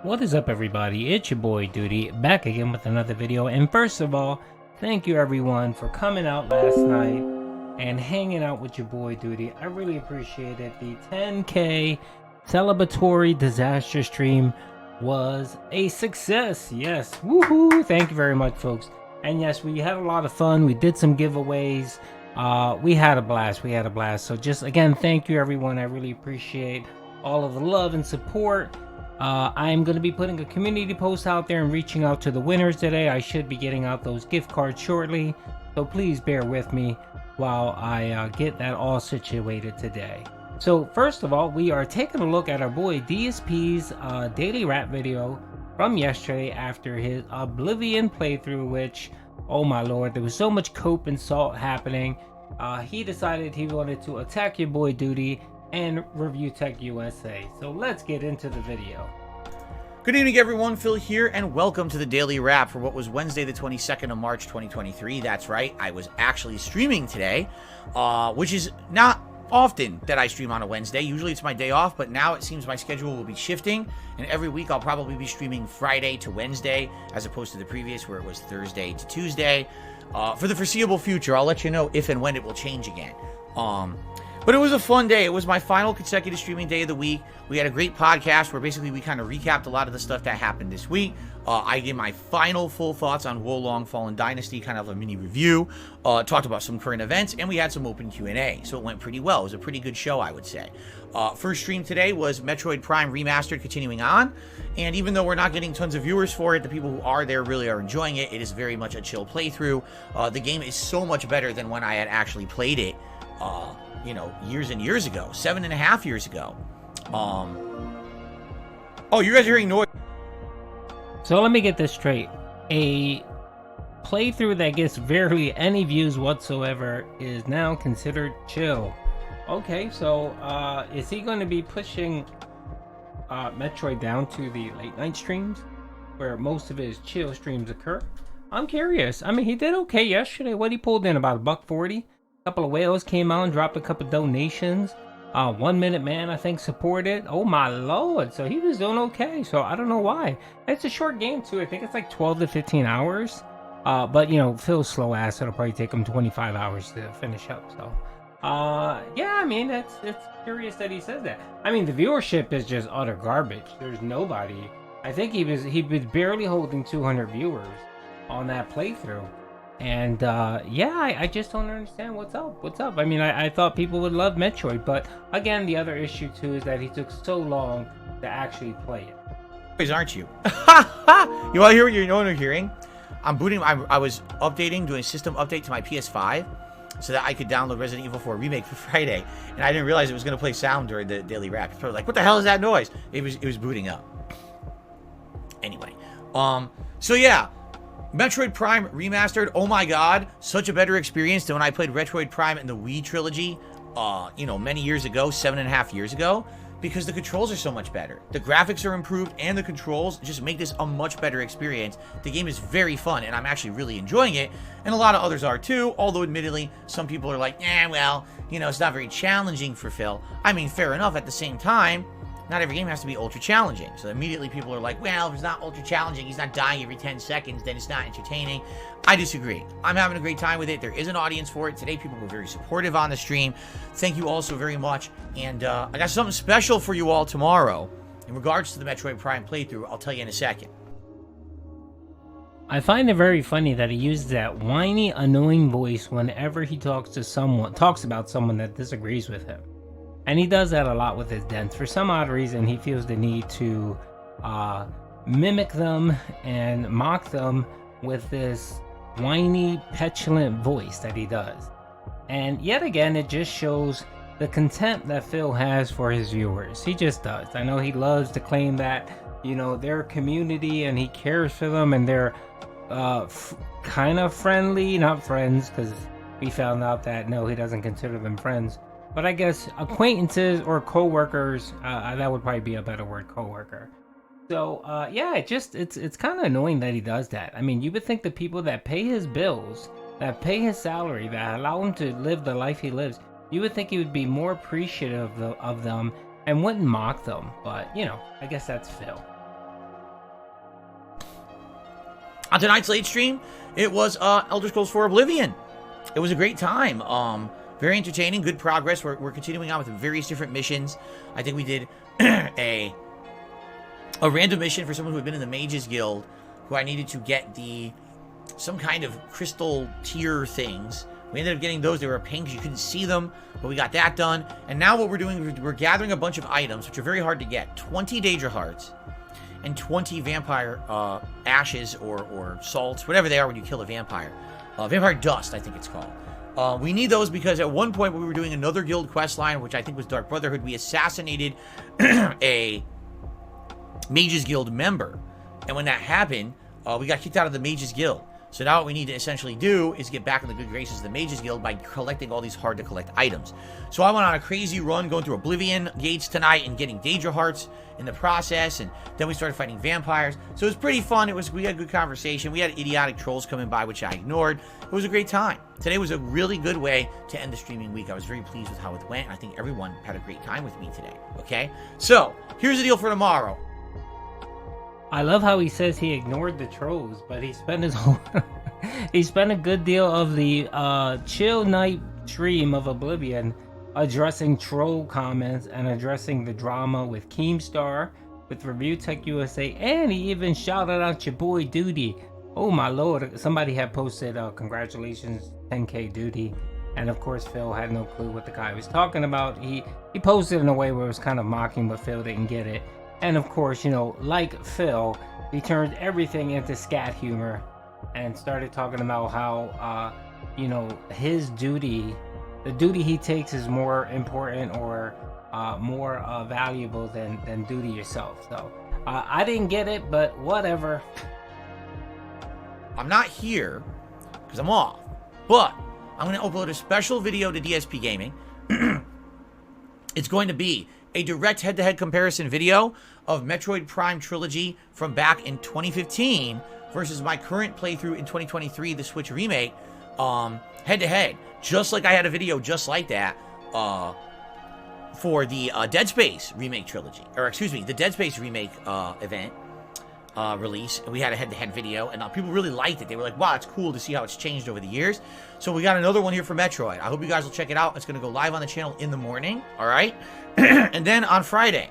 What is up, everybody? It's your boy Doody, back again with another video. And first of all, thank you everyone for coming out last night and hanging out with your boy Doody. I really appreciate it. The 10K celebratory disaster stream was a success. Yes, woohoo! Thank you very much, folks. And yes, we had a lot of fun. We did some giveaways. We had a blast. So just again, thank you everyone. I really appreciate all of the love and support. I'm going to be putting a community post out there and reaching out to the winners today. I should be getting out those gift cards shortly, so please bear with me while I get that all situated today. So first of all, we are taking a look at our boy DSP's daily rap video from yesterday after his Oblivion playthrough, which, oh my lord, there was so much cope and salt happening. He decided he wanted to attack your boy Doody and Review Tech USA. So let's get into the video. Good evening everyone, Phil here, and welcome to the Daily Wrap for what was Wednesday the 22nd of March 2023. That's right, I was actually streaming today, which is not often that I stream on a Wednesday. Usually it's my day off, but now it seems my schedule will be shifting, and every week I'll probably be streaming Friday to Wednesday, as opposed to the previous where it was Thursday to Tuesday. For the foreseeable future, I'll let you know if and when it will change again. But it was a fun day. It was my final consecutive streaming day of the week. We had a great podcast where basically we kind of recapped a lot of the stuff that happened this week. I gave my final full thoughts on Wolong Fallen Dynasty, kind of a mini review. Talked about some current events, and we had some open Q&A. So it went pretty well. It was a pretty good show, I would say. First stream today was Metroid Prime Remastered continuing on. And even though we're not getting tons of viewers for it, the people who are there really are enjoying it. It is very much a chill playthrough. The game is so much better than when I had actually played it. You know, years and years ago, 7.5 years ago. Oh, you guys are hearing noise. So let me get this straight. A playthrough that gets barely any views whatsoever is now considered chill. Okay, so is he going to be pushing Metroid down to the late night streams where most of his chill streams occur? I'm curious. I mean, he did okay yesterday. What he pulled in, about $1.40. Couple of whales came out and dropped a couple donations. 1 Minute Man, I think, supported. Oh my lord, so he was doing okay. So I don't know why. It's a short game too. I think it's like 12 to 15 hours. But you know, Phil's slow ass, it'll probably take him 25 hours to finish up. So yeah, I mean, it's curious that he says that. I mean, the viewership is just utter garbage. There's nobody. I think he was barely holding 200 viewers on that playthrough. And yeah, I just don't understand what's up. I mean, I thought people would love Metroid, but again, the other issue too is that he took so long to actually play it. Aren't you? You want to hear what you're hearing? I'm booting. I was updating, doing a system update to my PS5 so that I could download Resident Evil 4 Remake for Friday, and I didn't realize it was going to play sound during the daily wrap. I was like, "What the hell is that noise?" It was booting up. Anyway, so yeah. Metroid Prime Remastered, oh my god, such a better experience than when I played Metroid Prime in the Wii trilogy, you know, many years ago, 7.5 years ago, because the controls are so much better. The graphics are improved, and the controls just make this a much better experience. The game is very fun, and I'm actually really enjoying it, and a lot of others are too, although admittedly, some people are like, well, you know, it's not very challenging for Phil. I mean, fair enough, at the same time, not every game has to be ultra challenging. So immediately people are like, well, if it's not ultra challenging, he's not dying every 10 seconds, then it's not entertaining. I disagree. I'm having a great time with it. There is an audience for it. Today, people were very supportive on the stream. Thank you all so very much. And I got something special for you all tomorrow. In regards to the Metroid Prime playthrough, I'll tell you in a second. I find it very funny that he uses that whiny, annoying voice whenever he talks about someone that disagrees with him. And he does that a lot with his dents. For some odd reason, he feels the need to mimic them and mock them with this whiny, petulant voice that he does. And yet again, it just shows the contempt that Phil has for his viewers. He just does. I know he loves to claim that, you know, they're a community and he cares for them and they're kind of friendly, not friends, because we found out that no, he doesn't consider them friends. But I guess acquaintances or co-workers, that would probably be a better word, co-worker. So, yeah, it's kind of annoying that he does that. I mean, you would think the people that pay his bills, that pay his salary, that allow him to live the life he lives, you would think he would be more appreciative of them and wouldn't mock them. But, you know, I guess that's Phil. On tonight's late stream, it was Elder Scrolls 4 Oblivion. It was a great time. Very entertaining, good progress. We're continuing on with various different missions. I think we did a random mission for someone who had been in the Mages Guild, who I needed to get some kind of crystal tier things. We ended up getting those. They were a pain because you couldn't see them, but we got that done. And now what we're doing, we're gathering a bunch of items, which are very hard to get. 20 Daedra Hearts and 20 Vampire Ashes or Salts, whatever they are when you kill a Vampire. Vampire Dust, I think it's called. We need those because at one point when we were doing another guild quest line, which I think was Dark Brotherhood, we assassinated a Mages Guild member. And when that happened, we got kicked out of the Mages Guild. So now what we need to essentially do is get back in the good graces of the Mages Guild by collecting all these hard-to-collect items. So I went on a crazy run going through Oblivion gates tonight and getting Daedra Hearts in the process, and then we started fighting vampires. So it was pretty fun. We had a good conversation. We had idiotic trolls coming by, which I ignored. It was a great time. Today was a really good way to end the streaming week. I was very pleased with how it went, and I think everyone had a great time with me today, okay? So, here's the deal for tomorrow. I love how he says he ignored the trolls, but he spent his whole he spent a good deal of the chill night stream of Oblivion addressing troll comments and addressing the drama with Keemstar, with Review Tech USA, and he even shouted out your boy Doody. Oh my lord, somebody had posted congratulations 10k Doody, and of course Phil had no clue what the guy was talking about. He posted in a way where it was kind of mocking, but Phil didn't get it. And of course, you know, like Phil, he turned everything into scat humor and started talking about how, you know, his duty, the duty he takes is more important or more valuable than duty yourself. So I didn't get it, but whatever. I'm not here because I'm off, but I'm going to upload a special video to DSP Gaming. It's going to be a direct head-to-head comparison video of Metroid Prime Trilogy from back in 2015 versus my current playthrough in 2023, the Switch remake, head-to-head. Just like I had a video just like that for the Dead Space remake trilogy, or excuse me, the Dead Space remake event release, and we had a head-to-head video, and people really liked it. They were like, wow, it's cool to see how it's changed over the years. So we got another one here for Metroid. I hope you guys will check it out. It's going to go live on the channel in the morning, all right? And then on Friday,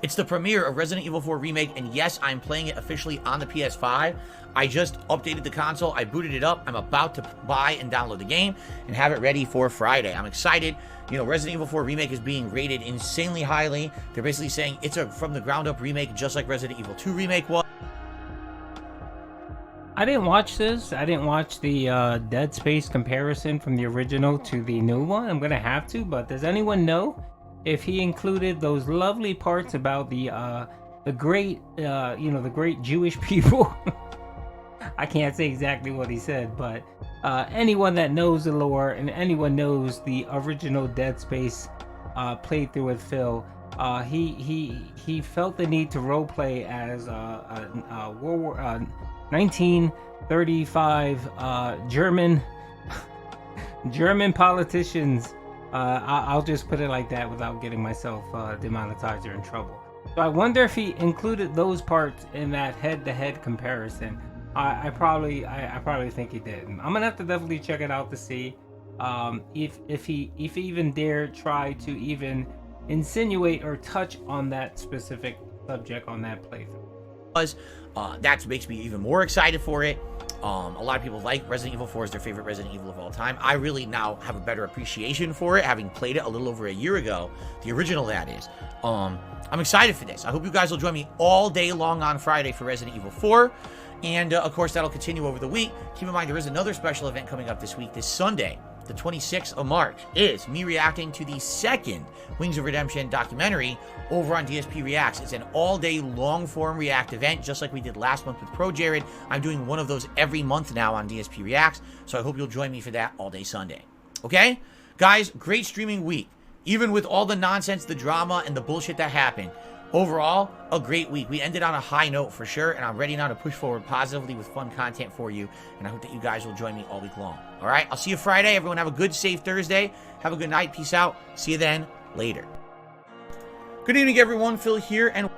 it's the premiere of Resident Evil 4 Remake, and yes, I'm playing it officially on the PS5. I just updated the console, I booted it up, I'm about to buy and download the game and have it ready for Friday. I'm excited. You know, Resident Evil 4 Remake is being rated insanely highly. They're basically saying it's a from the ground up remake, just like Resident Evil 2 Remake was. I didn't watch this. I didn't watch the Dead Space comparison from the original to the new one. I'm gonna have to, but does anyone know if he included those lovely parts about the great, you know, the great Jewish people? I can't say exactly what he said, but anyone that knows the lore and anyone knows the original Dead Space playthrough with Phil, he felt the need to roleplay as World War 1935 German politicians. I'll just put it like that without getting myself demonetized or in trouble. So I wonder if he included those parts in that head-to-head comparison. I probably think he did. I'm gonna have to definitely check it out to see if he even dared try to even insinuate or touch on that specific subject on that playthrough. That makes me even more excited for it. A lot of people like Resident Evil 4 is their favorite Resident Evil of all time. I really now have a better appreciation for it, having played it a little over a year ago, the original that is. I'm excited for this. I hope you guys will join me all day long on Friday for Resident Evil 4. And, of course, that'll continue over the week. Keep in mind, there is another special event coming up this week. This Sunday, the 26th of March, is me reacting to the second Wings of Redemption documentary over on DSP Reacts. It's an all-day, long-form React event, just like we did last month with Pro Jared. I'm doing one of those every month now on DSP Reacts, so I hope you'll join me for that all-day Sunday. Okay? Guys, great streaming week. Even with all the nonsense, the drama, and the bullshit that happened. Overall, a great week. We ended on a high note for sure, and I'm ready now to push forward positively with fun content for you, and I hope that you guys will join me all week long. All right? I'll see you Friday. Everyone have a good, safe Thursday. Have a good night. Peace out. See you then. Later. Good evening, everyone. Phil here, and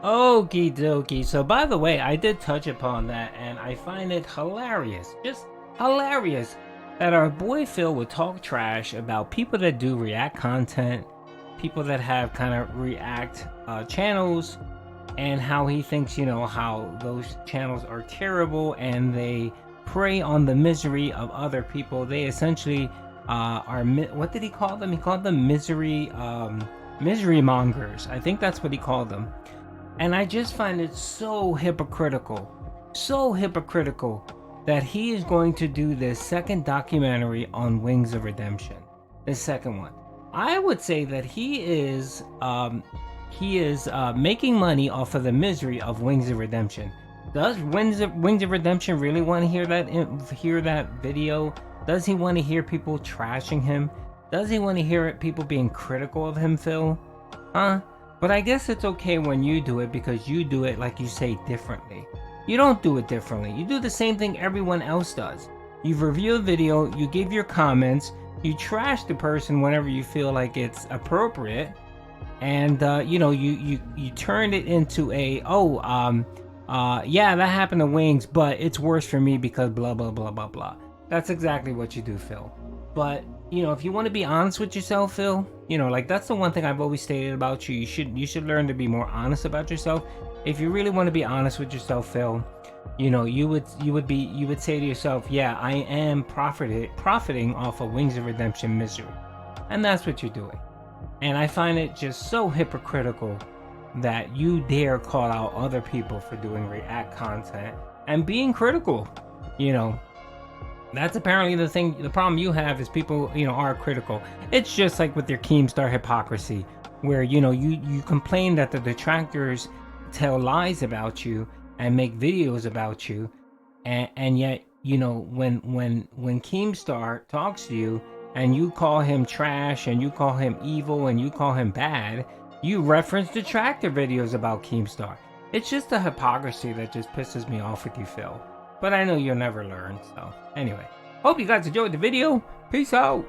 Okie dokie. So, by the way, I did touch upon that, and I find it hilarious, just hilarious, that our boy Phil would talk trash about people that do react content, people that have kind of react channels, and how he thinks, how those channels are terrible and they prey on the misery of other people. They essentially are, what did he call them? He called them misery mongers. I think that's what he called them. And I just find it so hypocritical that he is going to do this second documentary on Wings of Redemption. The second one. I would say that he is making money off of the misery of Wings of Redemption. Does Wings of Redemption really want to hear that video? Does he want to hear people trashing him? Does he want to hear people being critical of him, Phil? Huh? But I guess it's okay when you do it, because you do it, like you say, differently. You don't do it differently. You do the same thing everyone else does. You review a video, you give your comments, you trash the person whenever you feel like it's appropriate, and you turn it into yeah, that happened to Wings, but it's worse for me because blah blah blah blah blah. That's exactly what you do, Phil. But if you want to be honest with yourself, Phil, like, that's the one thing I've always stated about you. You should learn to be more honest about yourself. If you really want to be honest with yourself, Phil, you would say to yourself, yeah, I am profiting off of Wings of Redemption misery, and that's what you're doing. And I find it just so hypocritical that you dare call out other people for doing react content and being critical. That's apparently the problem you have, is people, are critical. It's just like with your Keemstar hypocrisy, where, you complain that the detractors tell lies about you and make videos about you, and yet, when Keemstar talks to you and you call him trash and you call him evil and you call him bad, you reference detractor videos about Keemstar. It's just a hypocrisy that just pisses me off with you, Phil. But I know you'll never learn, so anyway. Hope you guys enjoyed the video. Peace out.